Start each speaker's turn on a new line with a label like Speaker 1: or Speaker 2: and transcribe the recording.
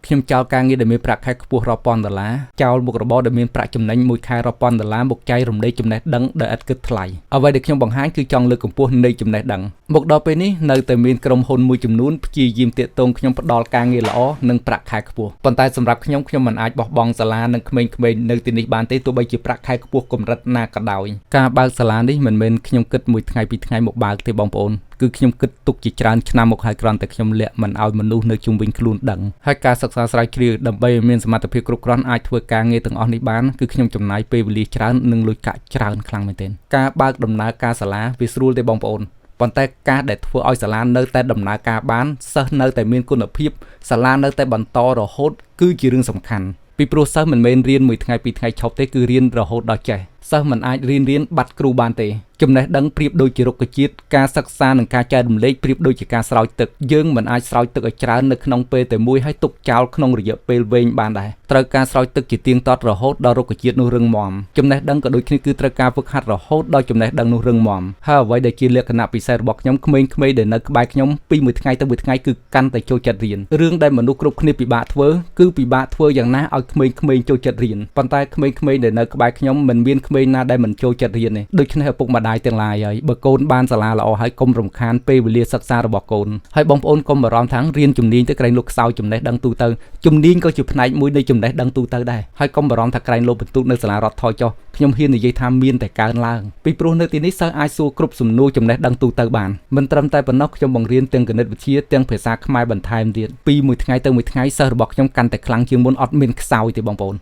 Speaker 1: ខ្ញុំចោលការងារដែលមានប្រាក់ខែខ្ពស់រាប់ពាន់ដុល្លារចោលមុខរបរដែលមានប្រាក់ចំណេញមួយខែរាប់ពាន់ដុល្លារមកចែករំលែកចំណេះដឹងដែលឥតគិតថ្លៃអ្វីដែលខ្ញុំបង្ហាញគឺចង់លើកកម្ពស់នៃចំណេះដឹងមកដល់ពេលនេះនៅតែមានក្រុមហ៊ុនមួយចំនួនព្យាយាមទាក់ទងខ្ញុំផ្ដល់ការងារល្អនិងប្រាក់ខែខ្ពស់ប៉ុន្តែសម្រាប់ខ្ញុំមិនអាចបោះបង់សាលានិងក្មេងៗនៅទីនេះបានទេទោះបីជាប្រាក់ខែខ្ពស់កម្រិតណាក៏ដោយការបើកសាលានេះមិនមែនខ្ញុំគិតមួយថ្ងៃពីរថ្ងៃមកបើកទេបងប្អូនគឺខ្ញុំគិតទុកជាច្រើនឆ្នាំមកហើយគ្រាន់តែខ្ញុំលាក់មិនឲ្យមនុស្សនៅជុំវិញខ្លួនដឹងហើយការសិក្សាស្រាវជ្រាវដើម្បីឲ្យមានសមត្ថភាពគ្រប់គ្រាន់អាចធ្វើការងារទាំងអស់នេះបានគឺខ្ញុំចំណាយពេលវេលាច្រើននិងលុយកាក់ច្រើនខ្លាំងមែនទែនការបើកដំណើរការសាលាវាស្រួលទេបងប្អូនប៉ុន្តែការដែលធ្វើឲ្យសាលានៅតែដំណើរការបានសិស្សនៅតែមានគុណភាពសាលានៅតែបន្តរហូតគឺជារឿងសំខាន់ពីព្រោះសិស្សមិនមែនរៀនមួយថ្ងៃពីរថ្ងៃឈប់ទេគឺរៀនរហូតដល់ចេះសិស្សមិនអាចរៀនបាត់គ្រូបានទេចំណេះដឹងប្រៀបដូចជារុក្ខជាតិការសិក្សានិងការចែករំលែកប្រៀបដូចជាការស្រោចទឹកយើងមិនអាចស្រោចទឹកឲ្យច្រើននៅក្នុងពេលតែមួយហើយទុកចោលក្នុងរយៈពេលវែងបានដែរត្រូវការស្រោចទឹកជាទៀងទាត់រហូតដល់រុក្ខជាតិនោះរឹងមាំចំណេះដឹងក៏ដូចគ្នាគឺត្រូវការហ្វឹកហាត់រហូតដល់ចំណេះដឹងនោះរឹងមាំហើយអ្វីដែលជាលក្ខណៈពិសេសរបស់ខ្ញុំក្មេងៗដែលនៅក្បែរខ្ញុំពីមួយថ្ងៃទៅមួយថ្ងៃគឺកាន់តែចូលចិត្តរៀនរឿងដែលមនុស្សគ្រប់គ្នាពិបាកធ្វើគឺពិបាកធ្វើយ៉ាងណាឲ្យក្មេងៗចូលចិត្តរៀនប៉ុន្តែក្មេងៗដែលនៅក្បែរខ្ញុំមិនមានក្មេងណាដែលមិនចូលចិត្តរៀនទេដូច្នេះឪពុកម្ដាយទាំងឡាយហើយបើកូនបានសាលាល្អហើយកុំរំខានពេលវេលាសិក្សារបស់កូនហើយបងប្អូនកុំបារម្ភថារៀនជំនាញទៅក្រែងលោកខ្សោយចំណេះដឹងទូទៅជំនាញក៏ជាផ្នែកមួយនៃចំណេះដឹងទូទៅដែរហើយកុំបារម្ភថាក្រែងលោកបន្ទុកនៅសាលារដ្ឋថយចុះខ្ញុំហ៊ាននិយាយថាមានតែកើនឡើងពីព្រោះនៅទីនេះសិស្សអាចសួរគ្រប់សំណួរចំណេះដឹងទូទៅបានមិនត្រឹមតែប៉ុណ្ណោះខ្ញុំបង្រៀនទាំងគណិតវិទ្យាទាំងភាសាខ្មែរបន្ថែមទៀតពីមួយថ្ងៃទៅមួយថ្ងៃសិស្សរបស់ខ្ញុំកាន់តែខ្លាំងជាងមុនអត់មានខ្សោយទេបងប្អូន